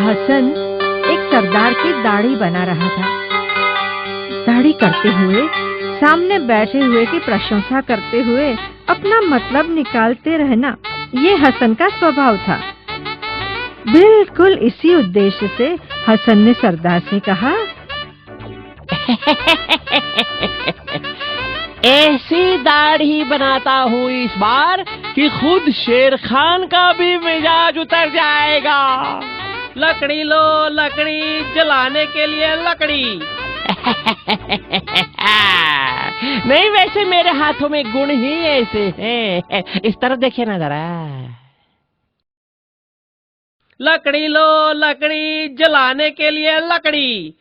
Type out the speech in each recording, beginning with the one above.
हसन एक सरदार की दाढ़ी बना रहा था। दाढ़ी करते हुए, सामने बैठे हुए की प्रशंसा करते हुए अपना मतलब निकालते रहना, ये हसन का स्वभाव था। बिल्कुल इसी उद्देश्य से हसन ने सरदार से कहा, ऐसी दाढ़ी बनाता हूँ इस बार कि खुद शेर खान का भी मिजाज उतर जाएगा। लकड़ी लो लकड़ी, जलाने के लिए लकड़ी। नहीं, वैसे मेरे हाथों में गुण ही ऐसे हैं। इस तरफ देखिए ना जरा। लकड़ी लो लकड़ी, जलाने के लिए लकड़ी।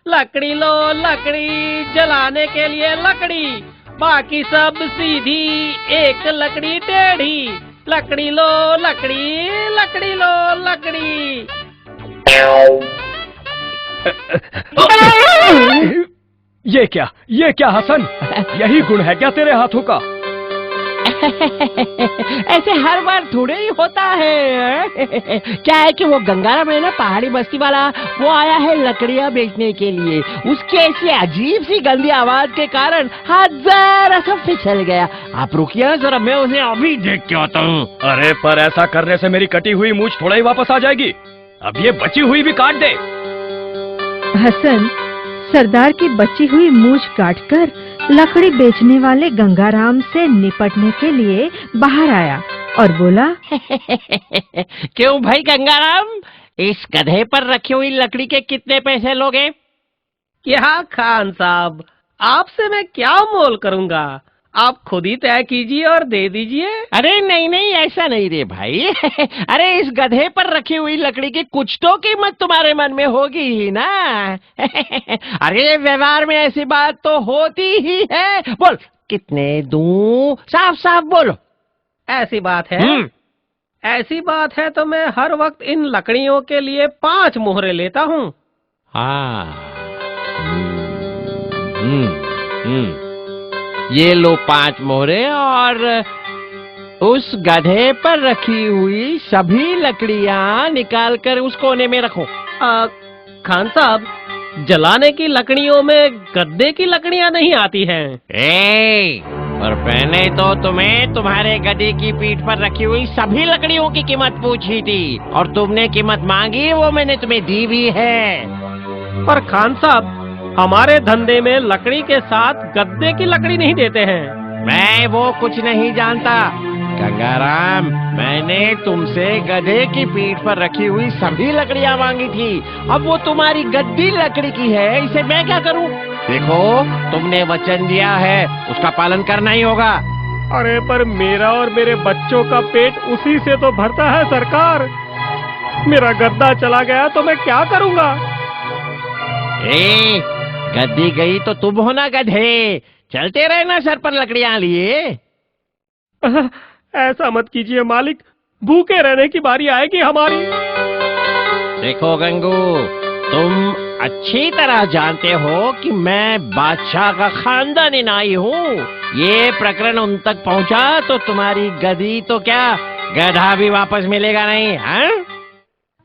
लकड़ी लो लकड़ी, जलाने के लिए लकड़ी। बाकी सब सीधी, एक लकड़ी टेढ़ी। लकड़ी लो लकड़ी, लकड़ी लो लकड़ी। ये क्या हसन? यही गुण है क्या तेरे हाथों का? ऐसे हर बार थोड़े ही होता है। क्या है कि वो गंगाराम है ना, पहाड़ी बस्ती वाला, वो आया है लकड़ियाँ बेचने के लिए। उसके ऐसी अजीब सी गंदी आवाज के कारण हाथ जरा सा फिसल गया। आप रुकिए जरा, मैं उसे अभी देख के आता हूँ। अरे पर ऐसा करने से मेरी कटी हुई मूछ थोड़ा ही वापस आ जाएगी। अब ये बची हुई भी काट दे। हसन सरदार की बची हुई मूछ काटकर लकड़ी बेचने वाले गंगाराम से निपटने के लिए बाहर आया और बोला, क्यों भाई गंगाराम, इस गधे पर रखी हुई लकड़ी के कितने पैसे लोगे? क्या खान साहब, आपसे मैं क्या मोल करूंगा? आप खुद ही तय कीजिए और दे दीजिए। अरे नहीं नहीं, ऐसा नहीं रे भाई। अरे इस गधे पर रखी हुई लकड़ी की कुछ तो कीमत तुम्हारे मन में होगी ही ना। अरे व्यवहार में ऐसी बात तो होती ही है। बोल कितने दूं, साफ साफ बोलो। ऐसी बात है? ऐसी बात है तो मैं हर वक्त इन लकड़ियों के लिए 5 मोहरे लेता हूँ। हाँ, ये लो 5 मोहरे, और उस गधे पर रखी हुई सभी लकड़ियाँ निकाल कर उस कोने में रखो। खान साहब, जलाने की लकड़ियों में गद्दे की लकड़ियाँ नहीं आती हैं। और मैंने तो तुम्हें तुम्हारे गधे की पीठ पर रखी हुई सभी लकड़ियों की कीमत पूछी थी, और तुमने कीमत मांगी, वो मैंने तुम्हें दी भी है। पर खान साहब, हमारे धंधे में लकड़ी के साथ गद्दे की लकड़ी नहीं देते हैं। मैं वो कुछ नहीं जानता गंगाराम, मैंने तुमसे गधे की पीठ पर रखी हुई सभी लकड़ियाँ मांगी थी। अब वो तुम्हारी गद्दी लकड़ी की है, इसे मैं क्या करूँ? देखो, तुमने वचन दिया है, उसका पालन करना ही होगा। अरे पर मेरा और मेरे बच्चों का पेट उसी से तो भरता है सरकार। मेरा गद्दा चला गया तो मैं क्या करूँगा? गद्दी गई तो तुम हो ना गधे, चलते रहना सर पर लकड़ियाँ लिए। ऐसा मत कीजिए मालिक, भूखे रहने की बारी आएगी हमारी। देखो गंगू, तुम अच्छी तरह जानते हो कि मैं बादशाह का खानदानी नाई हूँ। ये प्रकरण उन तक पहुँचा तो तुम्हारी गधी तो क्या, गधा भी वापस मिलेगा नहीं। हाँ?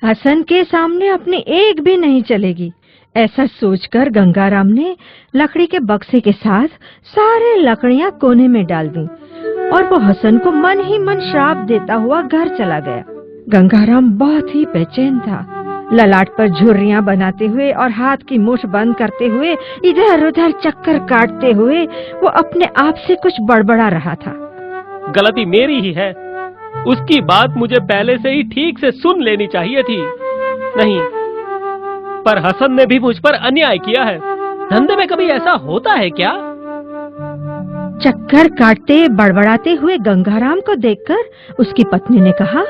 हसन के सामने अपनी एक भी नहीं चलेगी, ऐसा सोचकर गंगाराम ने लकड़ी के बक्से के साथ सारे लकड़ियां कोने में डाल दी और वो हसन को मन ही मन श्राप देता हुआ घर चला गया। गंगाराम बहुत ही बेचैन था। ललाट पर झुर्रियां बनाते हुए और हाथ की मुठ बंद करते हुए इधर उधर चक्कर काटते हुए वो अपने आप से कुछ बड़बड़ा रहा था। गलती मेरी ही है, उसकी बात मुझे पहले से ही ठीक से सुन लेनी चाहिए थी। नहीं, पर हसन ने भी मुझ पर अन्याय किया है। धंधे में कभी ऐसा होता है क्या? चक्कर काटते बड़बड़ाते हुए गंगाराम को देखकर उसकी पत्नी ने कहा,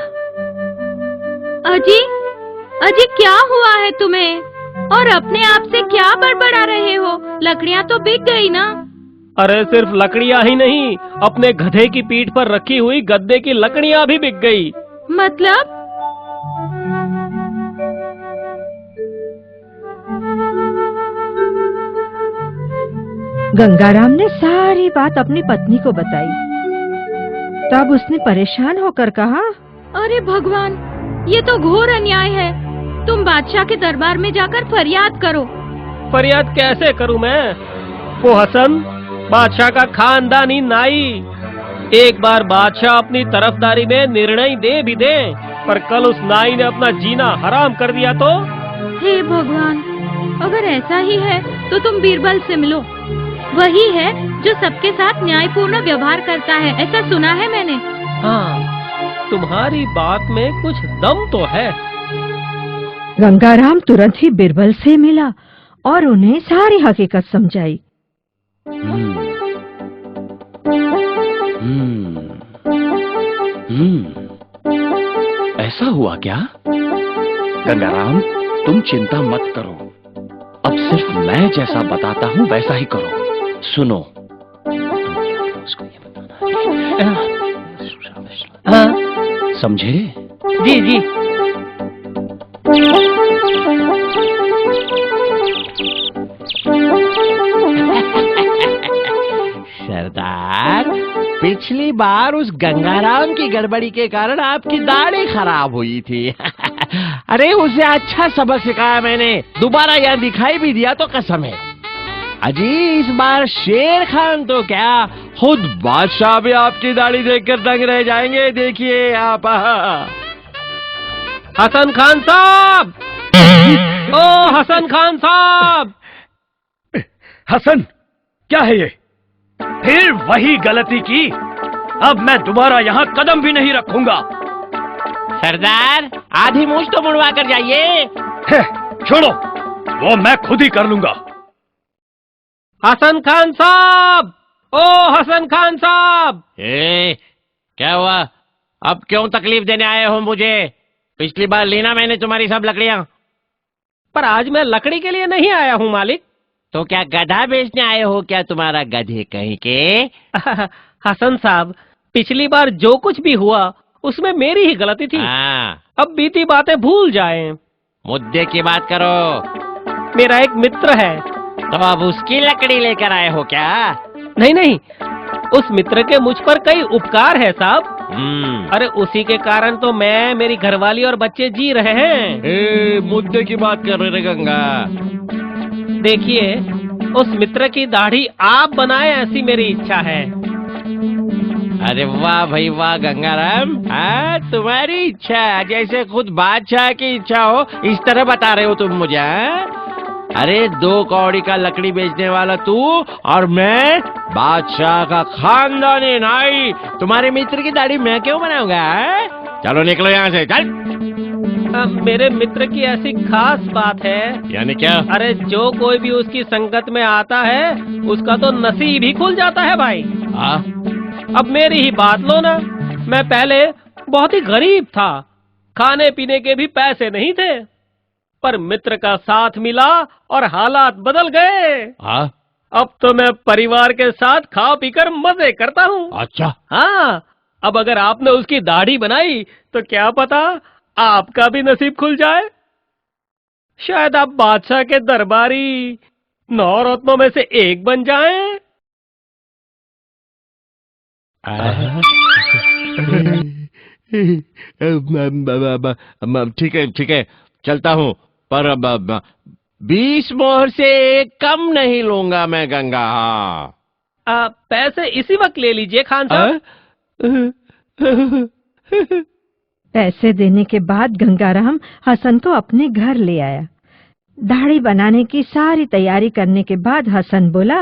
अजी, अजी क्या हुआ है तुम्हें? और अपने आप से क्या बड़बड़ा रहे हो? लकड़ियाँ तो बिक गई ना? अरे सिर्फ लकड़ियाँ ही नहीं, अपने गधे की पीठ पर रखी हुई गद्दे की लकड़ियाँ भी बिक गई। मतलब? गंगाराम ने सारी बात अपनी पत्नी को बताई। तब उसने परेशान होकर कहा, अरे भगवान, ये तो घोर अन्याय है। तुम बादशाह के दरबार में जाकर फरियाद करो। फरियाद कैसे करूं मैं? वो हसन बादशाह का खानदानी नाई। एक बार बादशाह अपनी तरफदारी में निर्णय दे भी दे, पर कल उस नाई ने अपना जीना हराम कर दिया तो? हे भगवान, अगर ऐसा ही है तो तुम बीरबल से मिलो। वही है जो सबके साथ न्यायपूर्ण व्यवहार करता है, ऐसा सुना है मैंने। हाँ, तुम्हारी बात में कुछ दम तो है। गंगाराम तुरंत ही बीरबल से मिला और उन्हें सारी हकीकत समझाई। ऐसा हुआ क्या? गंगाराम, तुम चिंता मत करो। अब सिर्फ मैं जैसा बताता हूँ वैसा ही करो। सुनो, उसको ये बताना है। हाँ, समझे? जी जी। सरदार, पिछली बार उस गंगाराम की गड़बड़ी के कारण आपकी दाढ़ी खराब हुई थी। अरे उसे अच्छा सबक सिखाया मैंने, दोबारा यहाँ दिखाई भी दिया तो कसम है। अजी इस बार शेर खान तो क्या, खुद बादशाह भी आपकी दाढ़ी देखकर दंग रह जाएंगे। देखिए आप। हसन खान साहब, ओ हसन खान साहब। हसन, क्या है ये? फिर वही गलती की? अब मैं दोबारा यहाँ कदम भी नहीं रखूंगा। सरदार, आधी मूछ तो मुड़वा कर जाइए। छोड़ो, वो मैं खुद ही कर लूंगा। हसन खान साहब, ओ हसन खान साहब। क्या हुआ? अब क्यों तकलीफ देने आए हो मुझे? पिछली बार ली ना मैंने तुम्हारी सब लकड़ियां। पर आज मैं लकड़ी के लिए नहीं आया हूँ मालिक। तो क्या गधा बेचने आए हो क्या, तुम्हारा गधे कहीं के? हसन साहब, पिछली बार जो कुछ भी हुआ उसमें मेरी ही गलती थी। अब बीती बातें भूल जाएं। मुद्दे की बात करो। मेरा एक मित्र है। तो अब उसकी लकड़ी लेकर आए हो क्या? नहीं नहीं, उस मित्र के मुझ पर कई उपकार है साहब। अरे उसी के कारण तो मैं, मेरी घरवाली और बच्चे जी रहे हैं। मुद्दे की बात कर रहे गंगा। देखिए, उस मित्र की दाढ़ी आप बनाए ऐसी मेरी इच्छा है। अरे वाह भाई वाह गंगाराम, हाँ तुम्हारी इच्छा जैसे खुद बादशाह की इच्छा हो, इस तरह बता रहे हो तुम मुझे। अरे 2 कौड़ी का लकड़ी बेचने वाला तू और मैं बादशाह का खानदानी नाई, तुम्हारे मित्र की दाढ़ी मैं क्यों बनाऊंगा? चलो निकलो यहाँ से, चल। मेरे मित्र की ऐसी खास बात है। यानी क्या? अरे जो कोई भी उसकी संगत में आता है उसका तो नसीब ही खुल जाता है भाई। अब मेरी ही बात लो ना, मैं पहले बहुत ही गरीब था, खाने पीने के भी पैसे नहीं थे, पर मित्र का साथ मिला और हालात बदल गए। अब तो मैं परिवार के साथ खा पीकर मजे करता हूँ। अच्छा। हाँ, अब अगर आपने उसकी दाढ़ी बनाई तो क्या पता आपका भी नसीब खुल जाए। शायद आप बादशाह के दरबारी 9 रत्नों में से एक बन जाएं। ठीक है ठीक है, चलता हूँ, पर अब 20 मोहर से एक कम नहीं लूंगा मैं गंगा। हाँ, पैसे इसी वक्त ले लीजिए खान साहब। पैसे देने के बाद गंगाराम हसन को अपने घर ले आया। दाढ़ी बनाने की सारी तैयारी करने के बाद हसन बोला,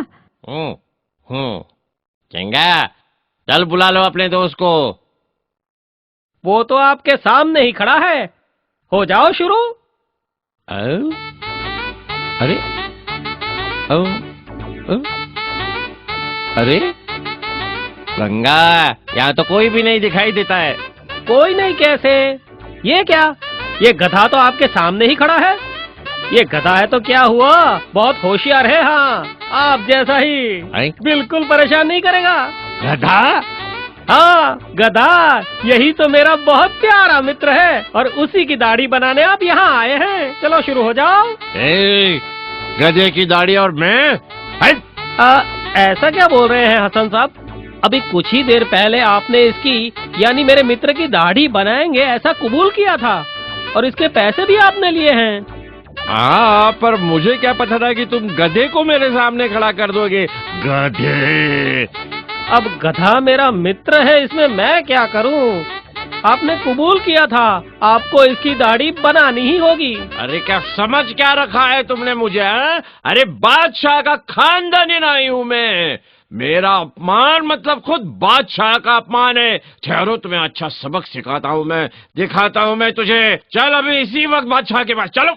गंगा चल बुला लो अपने दोस्त को। वो तो आपके सामने ही खड़ा है, हो जाओ शुरू। अरे अरे गंगा, यहाँ तो कोई भी नहीं दिखाई देता है। कोई नहीं कैसे? ये क्या, ये गधा तो आपके सामने ही खड़ा है। ये गधा है तो क्या हुआ, बहुत होशियार है। हाँ, आप जैसा ही बिल्कुल परेशान नहीं करेगा। गधा? हाँ गधा, यही तो मेरा बहुत प्यारा मित्र है और उसी की दाढ़ी बनाने आप यहाँ आए हैं। चलो शुरू हो जाओ। गधे की दाढ़ी और मैं? ऐसा क्या बोल रहे हैं हसन साहब? अभी कुछ ही देर पहले आपने इसकी यानी मेरे मित्र की दाढ़ी बनाएंगे ऐसा कबूल किया था। और इसके पैसे भी आपने लिए हैं। हाँ, पर मुझे क्या पता था कि तुम गधे को मेरे सामने खड़ा कर दोगे। गधे! अब गधा मेरा मित्र है, इसमें मैं क्या करूं? आपने कबूल किया था, आपको इसकी दाढ़ी बनानी ही होगी। अरे क्या समझ क्या रखा है तुमने मुझे? हैं? अरे बादशाह का खानदानी नहीं हूँ मैं। मेरा अपमान मतलब खुद बादशाह का अपमान है। ठहरो, तुम्हें अच्छा सबक सिखाता हूँ मैं, दिखाता हूँ मैं तुझे। चल अभी इसी वक्त बादशाह के पास चलो।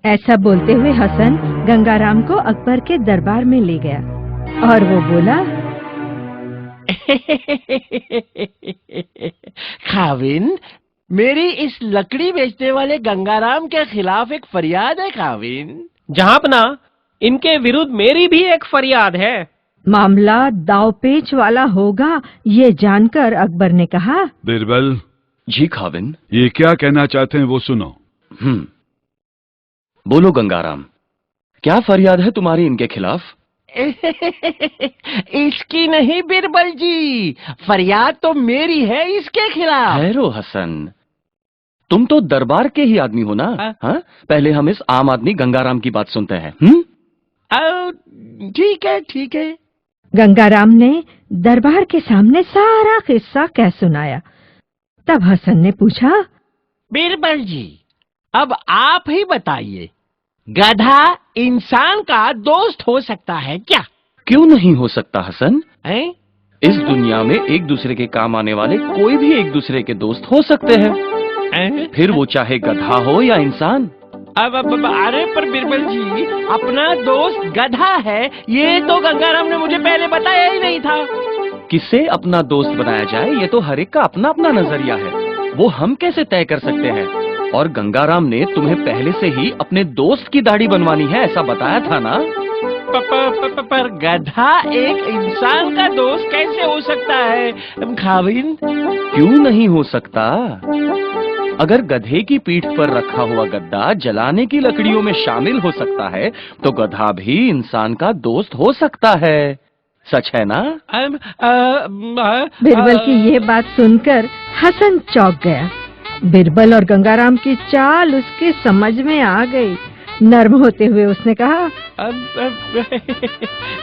ऐसा बोलते हुए हसन गंगाराम को अकबर के दरबार में ले गया और वो बोला, खाविन, मेरी इस लकड़ी बेचने वाले गंगाराम के खिलाफ एक फरियाद है खाविन। जहांपना, इनके विरुद्ध मेरी भी एक फरियाद है। मामला दावपेच वाला होगा, ये जानकर अकबर ने कहा, बीरबल। जी खाविन। ये क्या कहना चाहते हैं वो सुनो। बोलो गंगाराम, क्या फरियाद है तुम्हारी इनके खिलाफ? इसकी नहीं बीरबल जी, फरियाद तो मेरी है इसके खिलाफ। ठहरो हसन, तुम तो दरबार के ही आदमी हो ना? हाँ? पहले हम इस आम आदमी गंगाराम की बात सुनते हैं। ठीक है, ठीक है। गंगाराम ने दरबार के सामने सारा किस्सा कह सुनाया। तब हसन ने पूछा, बीरबल जी, अब आप ही बताइए, गधा इंसान का दोस्त हो सकता है क्या? क्यों नहीं हो सकता हसन? हैं? इस दुनिया में एक दूसरे के काम आने वाले कोई भी एक दूसरे के दोस्त हो सकते हैं, फिर वो चाहे गधा हो या इंसान। अब अरे पर बीरबल जी, अपना दोस्त गधा है, ये तो गंगाराम ने मुझे पहले बताया ही नहीं था। किसे अपना दोस्त बनाया जाए, ये तो हर एक का अपना अपना नजरिया है, वो हम कैसे तय कर सकते हैं? और गंगाराम ने तुम्हें पहले से ही अपने दोस्त की दाढ़ी बनवानी है ऐसा बताया था ना? पर गधा एक इंसान का दोस्त कैसे हो सकता है खाविन? क्यों नहीं हो सकता? अगर गधे की पीठ पर रखा हुआ गद्दा जलाने की लकड़ियों में शामिल हो सकता है, तो गधा भी इंसान का दोस्त हो सकता है। सच है ना? बीरबल की ये बात सुनकर हसन चौंक गया। बीरबल और गंगाराम की चाल उसके समझ में आ गई। नर्म होते हुए उसने कहा,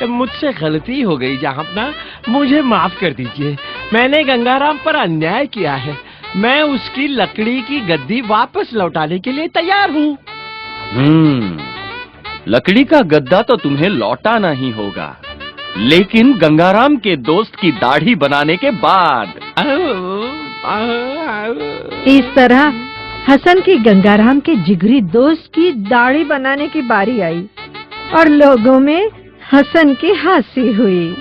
मुझसे गलती हो गई जहांपना, मुझे माफ कर दीजिए। मैंने गंगाराम पर अन्याय किया है। मैं उसकी लकड़ी की गद्दी वापस लौटाने के लिए तैयार हूँ। लकड़ी का गद्दा तो तुम्हें लौटाना ही होगा, लेकिन गंगाराम के दोस्त की दाढ़ी बनाने के बाद। इस तरह हसन की गंगाराम के जिगरी दोस्त की दाढ़ी बनाने की बारी आई और लोगों में हसन की हंसी हुई।